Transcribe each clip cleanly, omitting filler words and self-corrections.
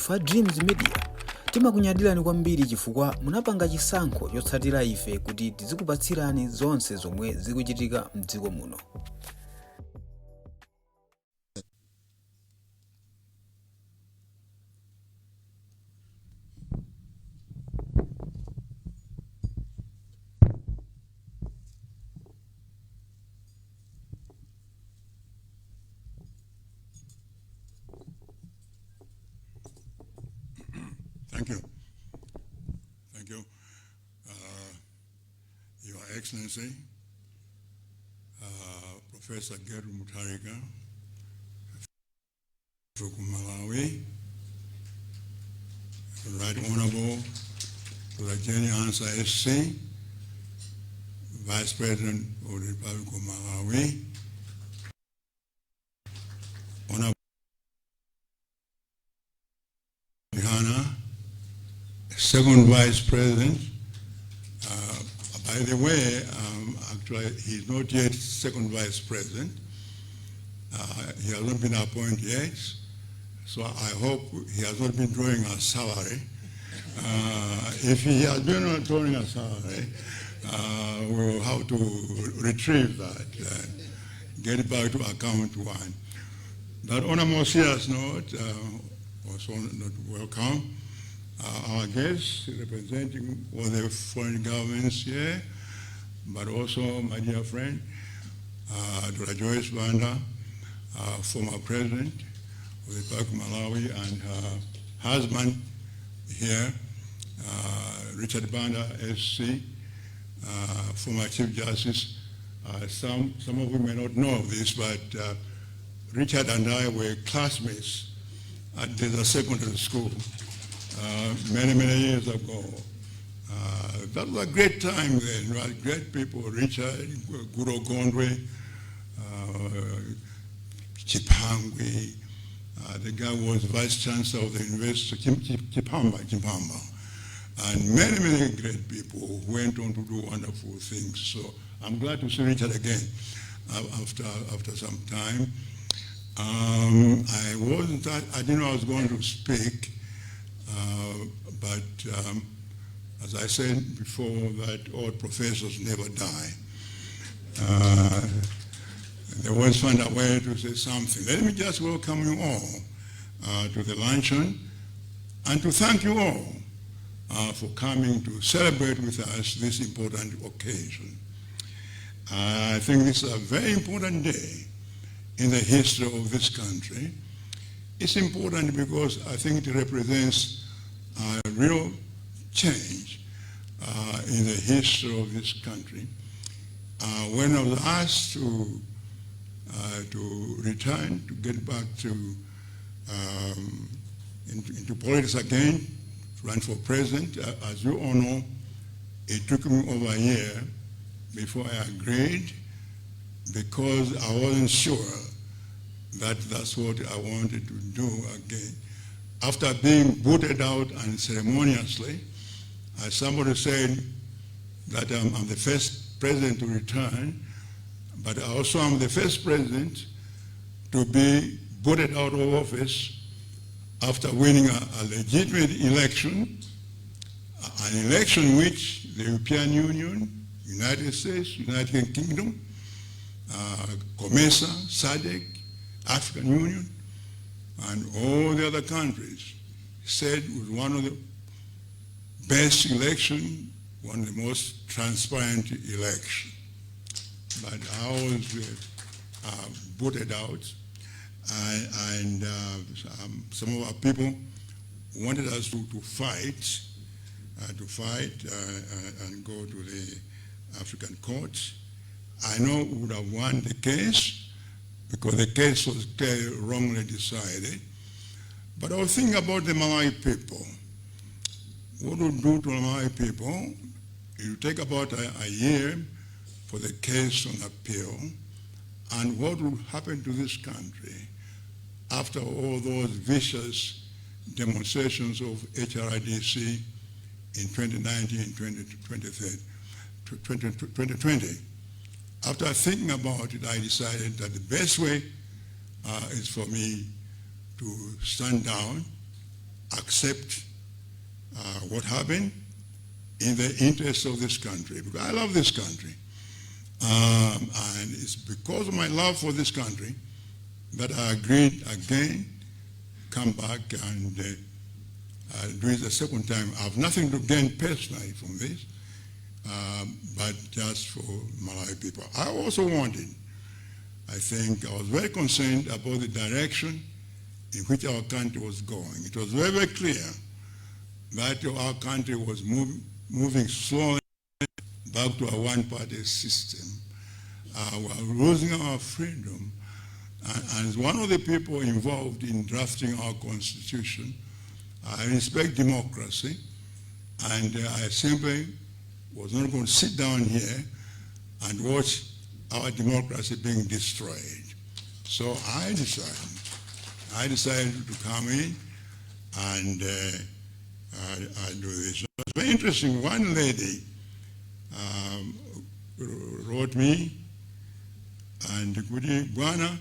Fa Dreams Media timakunyadirani kwambiri chifukwa munapanga chisankho chotsatira ife kuti tizikupatsirani zonse zomwe zikuchitika m'dziko muno. Thank you. Thank you. Your Excellency, Professor Geru Mutarika, from Malawi, Right Honorable Rajeni Ansa SC, Vice President of the Republic of Malawi, Honorable Hana, Second Vice President. By the way, actually, he's not yet Second Vice President. He hasn't been appointed yet, so I hope he has not been drawing a salary. If he has been drawing a salary, we'll have to retrieve that and get it back to account one. But on a more serious note, also not welcome our guests representing all the foreign governments here, but also my dear friend, Dr. Joyce Banda, former president of the Republic of Malawi, and her husband here, Richard Banda, SC, former Chief Justice. Some of you may not know this, but Richard and I were classmates at the secondary school many years ago. That was a great time then, right? Great people, Richard, Guru Gondwe, Chipangwe, the guy was Vice Chancellor of the University, Chipamba, and many great people who went on to do wonderful things. So I'm glad to see Richard again after some time. I didn't know I was going to speak, but as I said before, that all professors never die. They always find a way to say something. Let me just welcome you all to the luncheon and to thank you all for coming to celebrate with us this important occasion. I think this is a very important day in the history of this country. It's important because I think it represents a real change in the history of this country. When I was asked to return, to get back to into politics again, to run for president, as you all know, it took me over a year before I agreed, because I wasn't sure that that's what I wanted to do again. After being booted out unceremoniously, somebody said that I'm the first president to return, but also I'm the first president to be booted out of office after winning a legitimate election, an election which the European Union, United States, United Kingdom, COMESA, SADC, African Union, and all the other countries said it was one of the best elections, one of the most transparent elections. But I was voted out, and some of our people wanted us to fight and go to the African courts. I know we would have won the case because the case was clearly wrongly decided. But I was thinking about the Malay people. What would do to the Malay people? It would take about a year for the case on appeal. And what would happen to this country after all those vicious demonstrations of HRIDC in 2019, 2020? After thinking about it, I decided that the best way is for me to stand down accept what happened in the interest of this country, because I love this country. And it's because of my love for this country that I agreed again, come back and do it the second time. I have nothing to gain personally from this, but just for Malawi people. I also wanted, I think, I was very concerned about the direction in which our country was going. It was very, very clear that our country was moving slowly back to a one-party system. We are losing our freedom. And as one of the people involved in drafting our constitution, I respect democracy, and I simply was not going to sit down here and watch our democracy being destroyed. So I decided to come in and do this. It's very interesting. One lady wrote me, and Kudi Bwana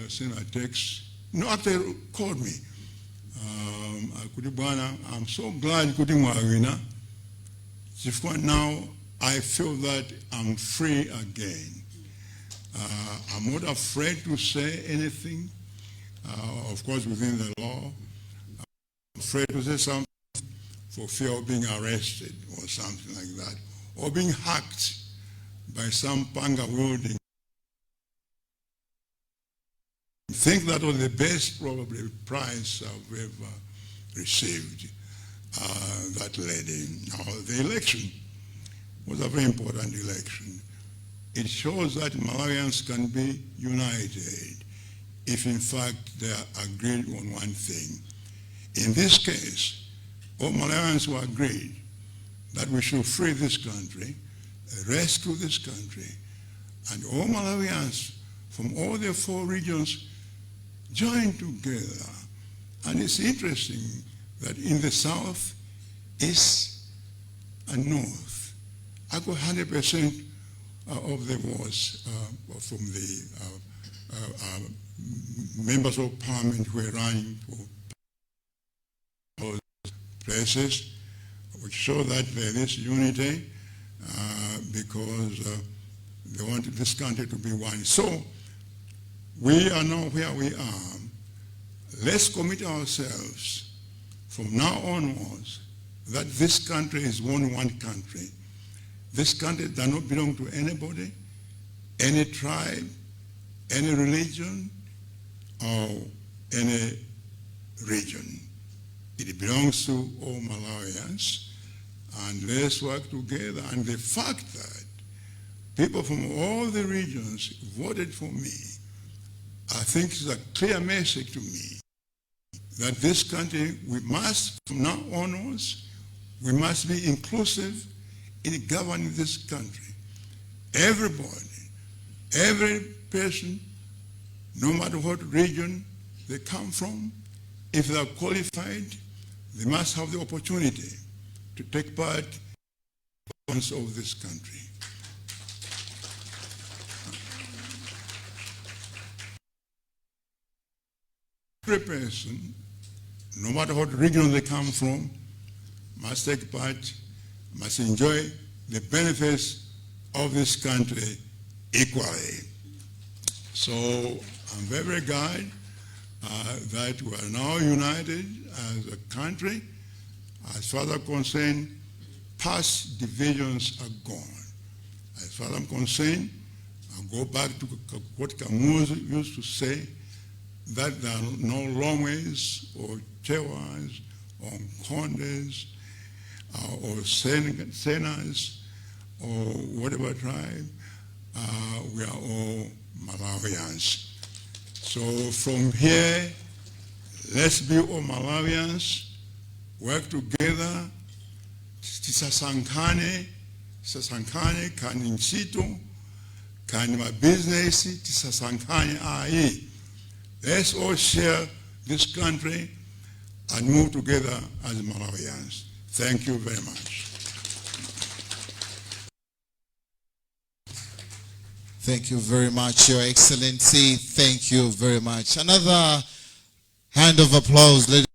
sent a text. No, actually called me. Kudi Bwana, I'm so glad Kudi Mwawina. Now I feel that I'm free again. I'm not afraid to say anything, of course within the law. I'm afraid to say something for fear of being arrested or something like that, or being hacked by some panga wielding. I think that was the best probably prize I've ever received, that lady. Now, the election was a very important election. It shows that Malawians can be united if in fact they are agreed on one thing. In this case, all Malawians who agreed that we should free this country, rescue this country, and all Malawians from all the 4 regions joined together. And it's interesting that in the south, east, and north, I got 100% of the votes from the members of parliament who were running for those places, which show that there is unity because they wanted this country to be one. So we are now where we are. Let's commit ourselves from now onwards that this country is one country. This country does not belong to anybody, any tribe, any religion, or any region. It belongs to all Malawians, and let's work together. And the fact that people from all the regions voted for me, I think is a clear message to me that this country, we must, from now onwards, we must be inclusive in governing this country. Everybody, every person, no matter what region they come from, if they are qualified, they must have the opportunity to take part in the governance of this country. Every person, no matter what region they come from, must take part, must enjoy the benefits of this country equally. So I'm very, very glad that we are now united as a country. As far as I'm concerned, past divisions are gone. As far as I'm concerned, I'll go back to what Kamuzu used to say, that there are no Lomwes or Chewans or Kondes or Senas or whatever tribe. We are all Malawians. So from here, let's be all Malawians, work together, tisasankane, kani ntchito, kani mabusiness, tisasankane ayi. Let's all share this country and move together as Malawians. Thank you very much. Thank you very much, Your Excellency. Thank you very much. Another Hand of applause, ladies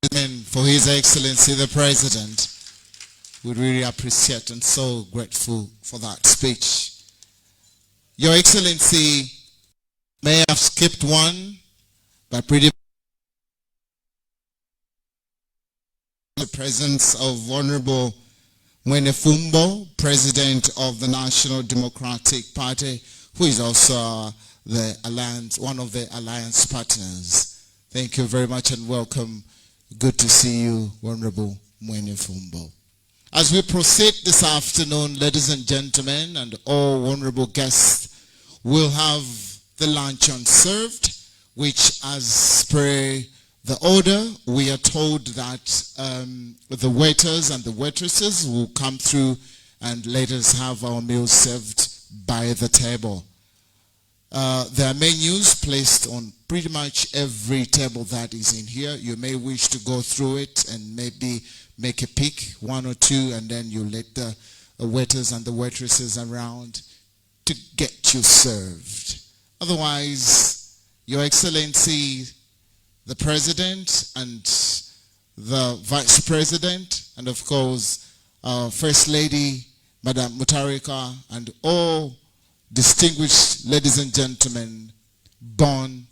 and gentlemen, for His Excellency the President. We really appreciate and so grateful for that speech. Your Excellency may have skipped one, but pretty much the presence of Honorable Mwenefumbo, President of the National Democratic Party, who is also the alliance, one of the alliance partners. Thank you very much and welcome. Good to see you, Honorable Mwenefumbo. As we proceed this afternoon, ladies and gentlemen, and all honorable guests, we'll have the luncheon served, which as per the order, we are told that the waiters and the waitresses will come through and let us have our meals served by the table. There are menus placed on pretty much every table that is in here. You may wish to go through it and maybe make a pick, one or two, and then you let the waiters and the waitresses around to get you served. Otherwise, Your Excellency, the President and the Vice President, and of course, First Lady, Madam Mutarika, and all distinguished ladies and gentlemen, bon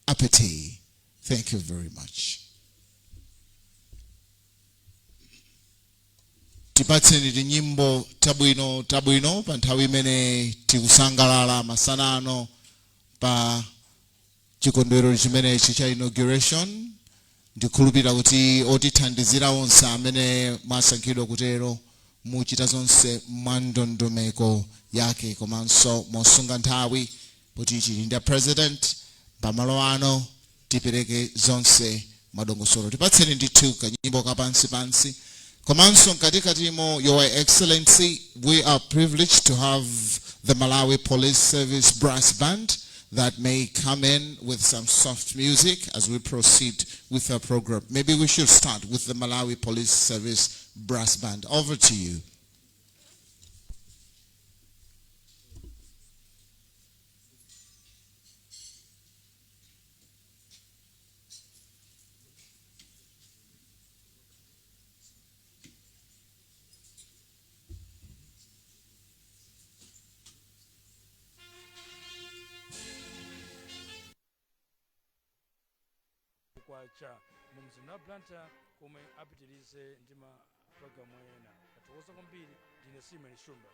appetit. Thank you very much. Tipatseni nyimbo tabuino panthawi imene tikusangalala masanano pa chikondwerero chimenechi cha inauguration. Ndikhulupirira kuti otithandizira onse amene mwasankhidwa kutero muchita zonse mwandondomeko yake komanso mosunga nthawi kuti chili ndi President pamalo ano tipereke zonse madongosolo. Tipatseni ndithu kanyimbo kapansi komanso mkatikatimo. Your Excellency, we are privileged to have the Malawi Police Service Brass Band that may come in with some soft music as we proceed with our program. Maybe we should start with the Malawi Police Service Brass Band. Over to you. Cha mumzina planta kumwe apitilize ndima programu ena atokoza kwambiri ndine Simon Shumba.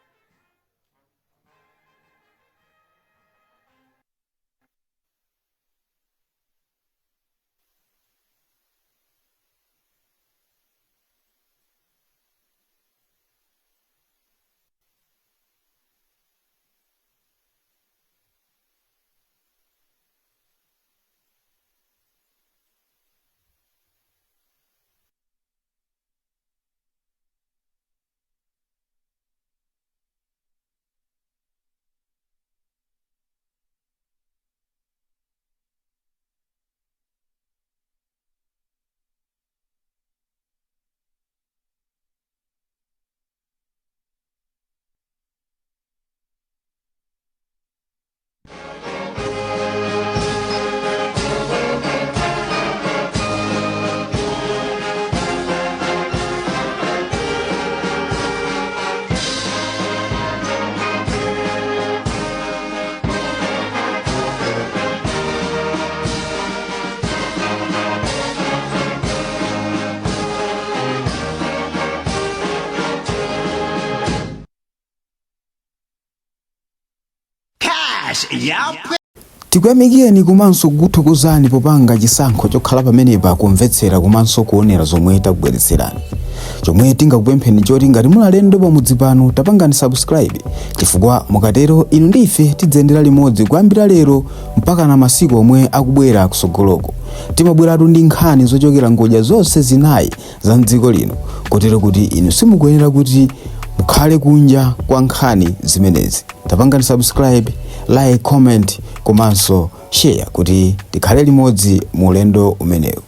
Tikuyamikeni komanso kuthokozani popanga chisankho chokhala pamenepa kumvetsera komanso kuonera zomwe takubweretserani. Chomwe tingakupempheni choti ngati mulalendo pamudzi pano tapangani subscribe, chifukwa mukatero inu ndife tidzendera limodzi kuyambira lero mpaka na masiku omwe akubwera kusogoloko. Timabweratu ndi nkhani zochokera ngodya zonse zinayi za mdziko lino, kotero kuti inu simukuyenera kuti mukhale kunja kwa nkhani zimenezi. Tapangani subscribe, like, comment komanso share kuti tikhale limodzi mu ulendo umenewu.